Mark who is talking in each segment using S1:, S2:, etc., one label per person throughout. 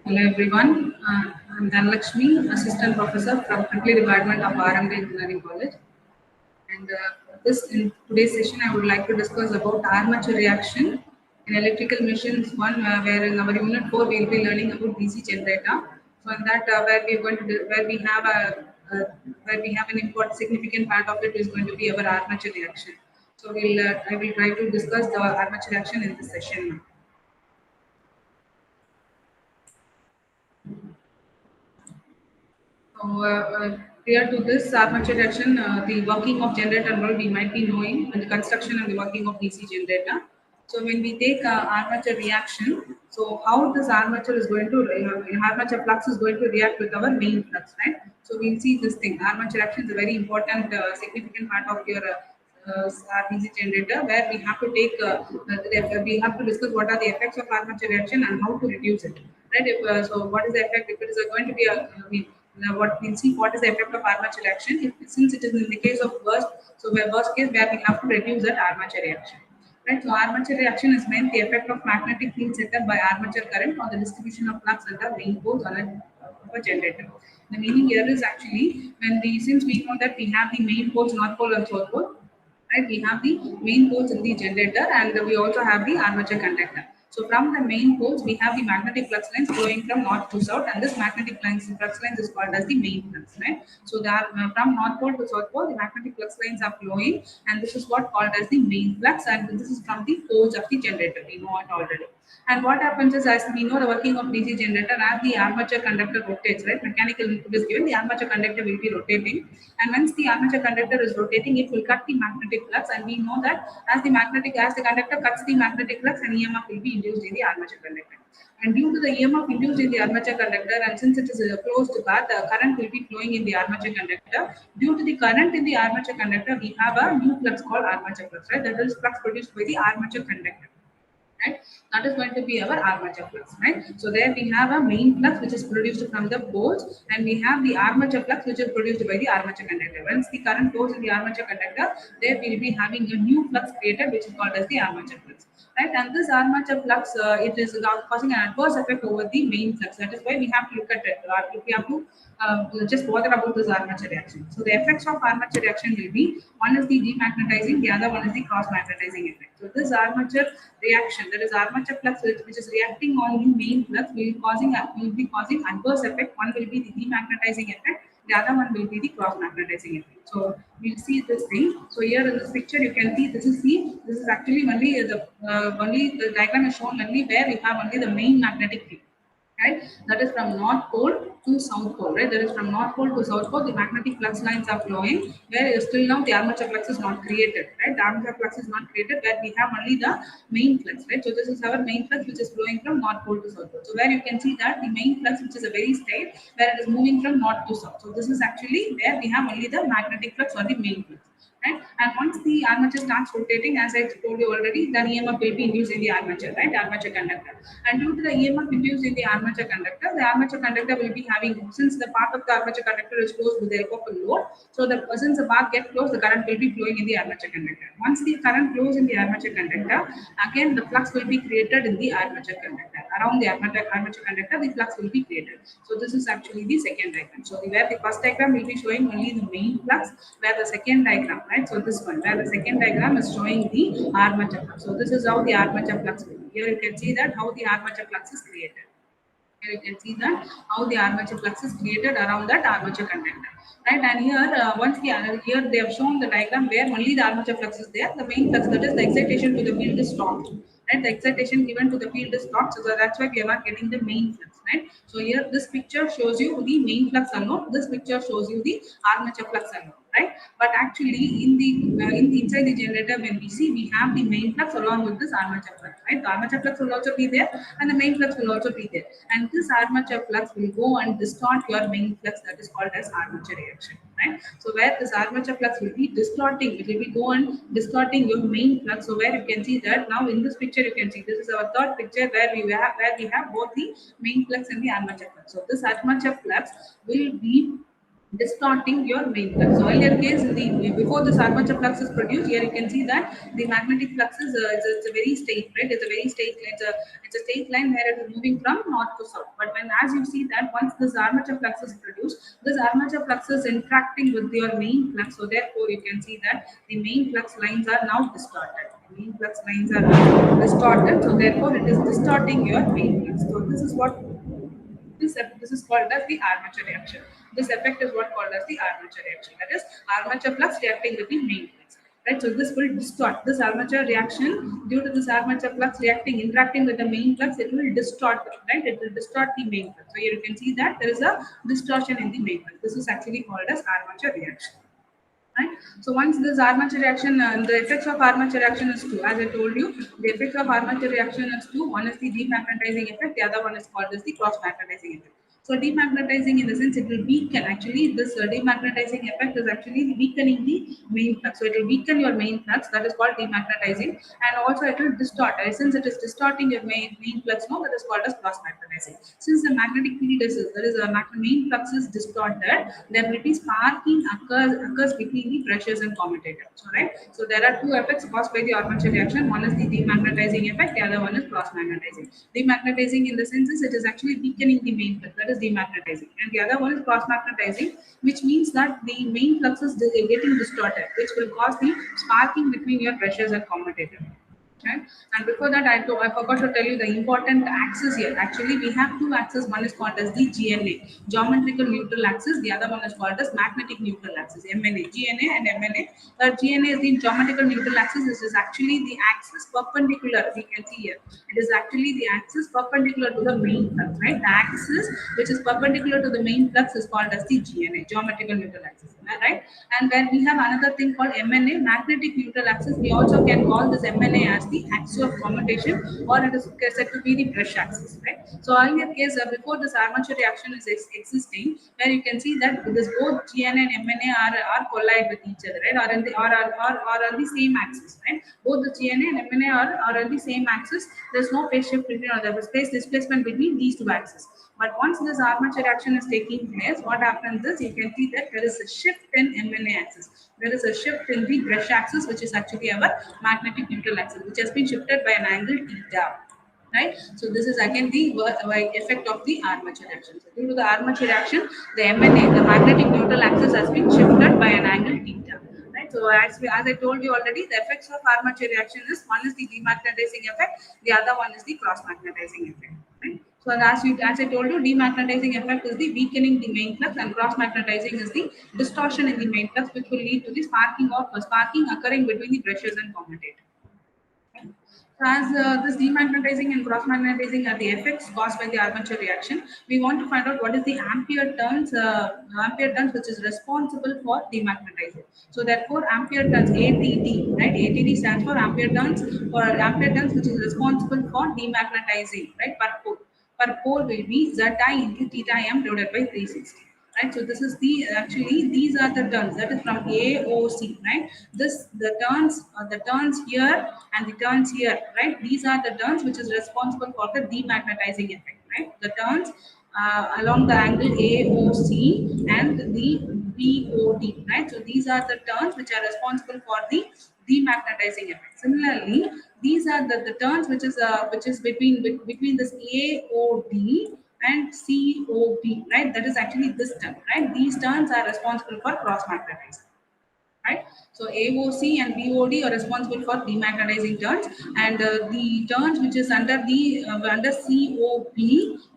S1: Hello everyone, I'm Dhanalakshmi, Assistant Professor from Triple Department of R&D Engineering College. And in today's session, I would like to discuss about armature reaction in electrical machines. One where in our unit 4 we will be learning about DC generator. So in that where we are going to where we have where we have an important significant part of it is going to be our armature reaction. So I will try to discuss the armature reaction in this session now. So, prior to this armature reaction, the working of generator and all we might be knowing, and the construction and the working of DC generator. So, when we take armature reaction, so how this armature is going to armature flux is going to react with our main flux, right? So, we'll see this thing. Armature reaction is a very important, significant part of your DC generator, where we have to take we have to discuss what are the effects of armature reaction and how to reduce it, right? So, what is the effect if it is going to be what we'll see what is the effect of armature reaction since it is in the case of worst, so where worst case where we have to reduce that armature reaction, right? So armature reaction is meant the effect of magnetic field set up by armature current on the distribution of flux at the main poles on a generator. The meaning here is actually when we since we know that we have the main poles, north pole and south pole, right? We have the main poles in the generator and we also have the armature conductor. So from the main poles, we have the magnetic flux lines flowing from north to south, and this magnetic flux lines is called as the main flux, right? So that from north pole to south pole, the magnetic flux lines are flowing, and this is what called as the main flux, and this is from the poles of the generator. We know it already. And what happens is, as we know, the working of DC generator, as the armature conductor rotates, right? Mechanical input is given, the armature conductor will be rotating, and once the armature conductor is rotating, it will cut the magnetic flux, and we know that as the conductor cuts the magnetic flux, an EMF will be induced in the armature conductor. And due to the EMF induced in the armature conductor, and since it is a closed path, the current will be flowing in the armature conductor. Due to the current in the armature conductor, we have a new flux called armature flux, right? That is flux produced by the armature conductor, right? That is going to be our armature flux, right? So there we have a main flux which is produced from the poles, and we have the armature flux which is produced by the armature conductor. Once the current flows in the armature conductor, there we will be having a new flux created which is called as the armature flux, right? And this armature flux, it is now causing an adverse effect over the main flux. That is why we have to look at it. If we have to just bother about this armature reaction. So the effects of armature reaction will be, one is the demagnetizing, the other one is the cross magnetizing effect. So this armature reaction, that is armature flux which is reacting on the main flux will be causing adverse effect. One will be the demagnetizing effect, the other one will be the cross magnetizing effect. So we'll see this thing. So here in this picture you can see this is actually only the diagram is shown only where we have only the main magnetic field, right? That is from north pole to south pole, right? That is from north pole to south pole, the magnetic flux lines are flowing, where still now the armature flux is not created, right? The armature flux is not created, where we have only the main flux, right? So this is our main flux which is flowing from north pole to south pole. So where you can see that the main flux, which is a very straight, where it is moving from north to south. So this is actually where we have only the magnetic flux or the main flux, right? And once the armature starts rotating, as I told you already, then EMF will be induced in the armature, right? Armature conductor. And due to the EMF induced in the armature conductor will be having, since the path of the armature conductor is closed with the help of a load, so since the path gets closed, the current will be flowing in the armature conductor. Once the current flows in the armature conductor, again the flux will be created in the armature conductor. Around the armature conductor, the flux will be created. So this is actually the second diagram. So where the first diagram will be showing only the main flux, where the second diagram, right? So this one, where the second diagram is showing the armature flux. So this is how the armature flux will be. Here you can see that how the armature flux is created. Here you can see that how the armature flux is created around that armature conductor, right? And here here they have shown the diagram where only the armature flux is there. The main flux, that is the excitation to the field, is stopped, right? The excitation given to the field is stopped, so that's why we are not getting the main flux, right? So here this picture shows you the main flux alone. This picture shows you the armature flux alone, right? But actually in the inside the generator, when we see, we have the main flux along with this armature flux, right? The armature flux will also be there, and the main flux will also be there, and this armature flux will go and distort your main flux, that is called as armature reaction, right? So where this armature flux will be distorting, it will be go and distorting your main flux. So where you can see that now in this picture, you can see this is our third picture where we have both the main flux and the armature flux. So this armature flux will be distorting your main flux. So earlier case, in the before this armature flux is produced, here you can see that the magnetic flux is it's a very straight, right? It's a very straight, it's a straight line where it is moving from north to south. But when as you see that once this armature flux is produced, this armature flux is interacting with your main flux. So therefore, you can see that the main flux lines are now distorted. The main flux lines are now distorted. So therefore, it is distorting your main flux. So this is what this is called as the armature reaction. This effect is what called as the armature reaction. That is armature flux reacting with the main flux. Right. So this will distort this armature reaction due to this armature flux interacting with the main flux. It will distort. Right. It will distort the main flux. So here you can see that there is a distortion in the main flux. This is actually called as armature reaction. Right. So once this armature reaction, the effects of armature reaction is two. As I told you, the effects of armature reaction is two. One is the demagnetizing effect. The other one is called as the cross magnetizing effect. So demagnetizing in the sense it will weaken. Actually, this demagnetizing effect is actually weakening the main flux. So it will weaken your main flux. That is called demagnetizing, and also it will distort. Since it is distorting your main flux, no, that is called as cross magnetizing. Since the magnetic field is there is a main flux is distorted, there will be sparking occurs between the brushes and commutator. So right. So there are two effects caused by the armature reaction. One is the demagnetizing effect. The other one is cross magnetizing. Demagnetizing in the sense is it is actually weakening the main flux. That is demagnetizing, and the other one is cross magnetizing, which means that the main flux is getting distorted, which will cause the sparking between your brushes and commutator. Right? And before that, I forgot to tell you the important axis here. Actually, we have two axes. One is called as the GNA, geometrical neutral axis. The other one is called as magnetic neutral axis, MNA. GNA and MNA. GNA is the geometrical neutral axis. This is actually the axis perpendicular. We can see here. It is actually the axis perpendicular to the main flux, right? The axis which is perpendicular to the main flux is called as the GNA, geometrical neutral axis, right? And then we have another thing called MNA, magnetic neutral axis. We also can call this MNA as the axis of commutation, or it is said to be the brush axis, right? So earlier case before this armature reaction is existing, where you can see that this both GNA and MNA are collide with each other, right? Or in the or on the same axis, right? Both the GNA and MNA are on the same axis. There's no phase shift between, or there is phase displacement between these two axes. But once this armature reaction is taking place, what happens is you can see that there is a shift in MNA axis. There is a shift in the brush axis, which is actually our magnetic neutral axis, which has been shifted by an angle theta. Right. So this is again the effect of the armature reaction. So due to the armature reaction, the MNA, the magnetic neutral axis, has been shifted by an angle theta. Right. So as I told you already, the effects of armature reaction is one is the demagnetizing effect, the other one is the cross magnetizing effect. Right. So as I told you, demagnetizing effect is the weakening the main flux, and cross magnetizing is the distortion in the main flux, which will lead to the sparking occurring between the brushes and commutator. As this demagnetizing and cross magnetizing are the effects caused by the armature reaction, we want to find out what is the ampere turns which is responsible for demagnetizing. So therefore, ampere turns ATD, right? ATD stands for ampere turns which is responsible for demagnetizing, right? Per pole will be Zi into theta m divided by 360. Right, so this is the actually these are the turns, that is from AOC, right? This the turns here and the turns here, right? These are the turns which is responsible for the demagnetizing effect, right? The turns along the angle AOC and the BOD, right? So these are the turns which are responsible for the demagnetizing effect. Similarly, these are the turns which is between this AOD and COP, right? That is actually this term, right? These terms are responsible for cross magnetizing, right? So AOC and BOD are responsible for demagnetizing turns, and the turns which is under under COP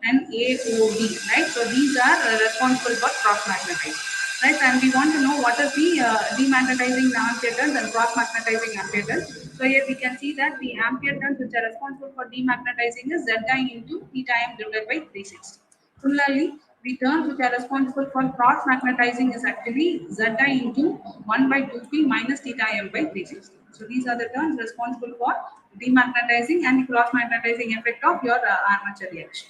S1: and AOD, right? So these are responsible for cross magnetizing. Right, and we want to know what is the demagnetizing ampere turns and cross magnetizing ampere turns. So here we can see that the ampere turns which are responsible for demagnetizing is Zi into theta m divided by 360. Similarly, the turns which are responsible for cross magnetizing is actually Zi into 1 by 2p minus theta m by 360. So these are the turns responsible for demagnetizing and the cross magnetizing effect of your armature reaction.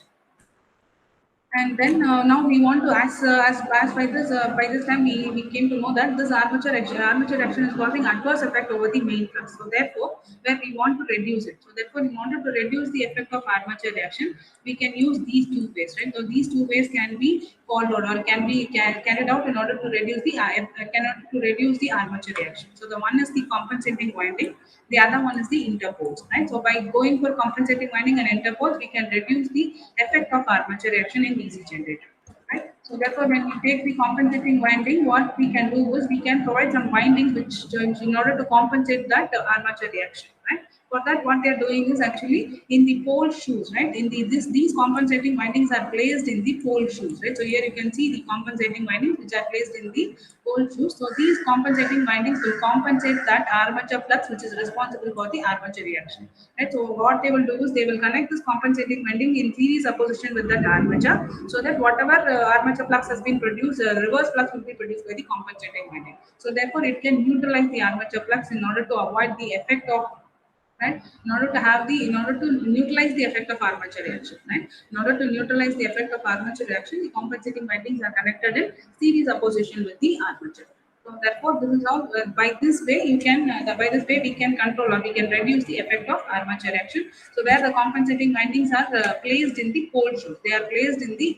S1: And then now we want to as by this time we came to know that this armature action is causing adverse effect over the main flux. So therefore, where we want to reduce it. So therefore, in order to reduce the effect of armature reaction, we can use these two ways, right? So these two ways can be followed or can be carried out in order to reduce the armature reaction. So the one is the compensating winding, the other one is the interpoles, right? So by going for compensating winding and interpoles, we can reduce the effect of armature reaction in DC generator, right? So therefore, when we take the compensating winding, what we can do is we can provide some windings which in order to compensate that armature reaction, right? For that, what they are doing is actually in the pole shoes, right? In these compensating windings are placed in the pole shoes, right? So here you can see the compensating windings which are placed in the pole shoes. So these compensating windings will compensate that armature flux which is responsible for the armature reaction, right? So what they will do is they will connect this compensating winding in series opposition with that armature, so that whatever armature flux has been produced, reverse flux will be produced by the compensating winding. So therefore, it can neutralize the armature flux in order to avoid the effect of, right, in order to neutralize the effect of armature reaction, right? In order to neutralize the effect of armature reaction, the compensating windings are connected in series opposition with the armature. So therefore, this is how by this way you can by this way we can control or we can reduce the effect of armature reaction. So where the compensating windings are placed in the pole shoes, they are placed in the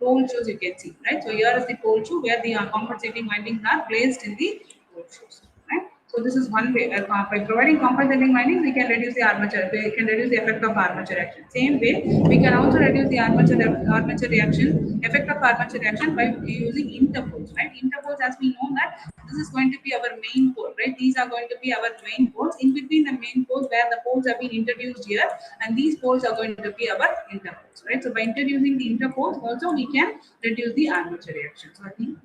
S1: pole shoes, you can see, right? So here is the pole shoe where the compensating windings are placed in the pole shoes, right? So this is one way. By providing compensating windings, we can reduce the armature. We can reduce the effect of armature reaction. Same way, we can also reduce the armature reaction effect of armature reaction by using interpoles. Right? Interpoles, as we know that this is going to be our main pole. Right? These are going to be our main poles. In between the main poles, where the poles have been introduced here, and these poles are going to be our interpoles. Right? So by introducing the interpoles, also we can reduce the armature reaction. So I think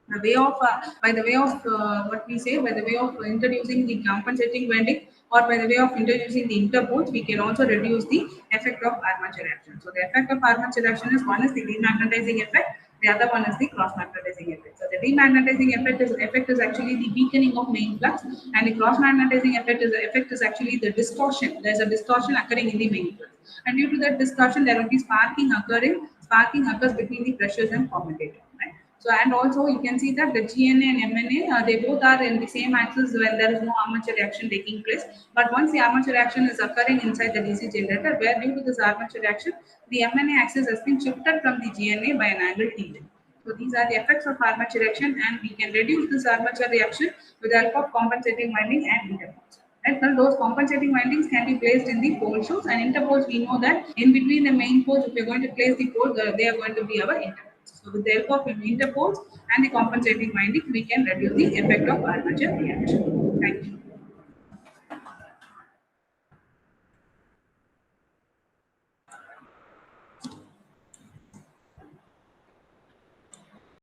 S1: the way of by the way of what we say by the way of introducing the compensating winding or by the way of introducing the interpoles, we can also reduce the effect of armature reaction. So the effect of armature reaction is one is the demagnetizing effect, the other one is the cross magnetizing effect. So the demagnetizing effect is actually the weakening of main flux, and the cross magnetizing effect is actually the distortion. There is a distortion occurring in the main flux, and due to that distortion there will be sparking occurs between the pressures and commutator, right? So and also you can see that the GNA and MNA, they both are in the same axis when there is no armature reaction taking place. But once the armature reaction is occurring inside the DC generator, where due to this armature reaction, the MNA axis has been shifted from the GNA by an angle theta. So these are the effects of armature reaction, and we can reduce this armature reaction with the help of compensating winding and interpoles. Right? Well, those compensating windings can be placed in the pole shoes, and interpoles we know that in between the main poles, if we are going to place the pole, they are going to be our interpoles. So with the help of interpoles and the compensating winding, we can reduce the effect of armature reaction. Thank you.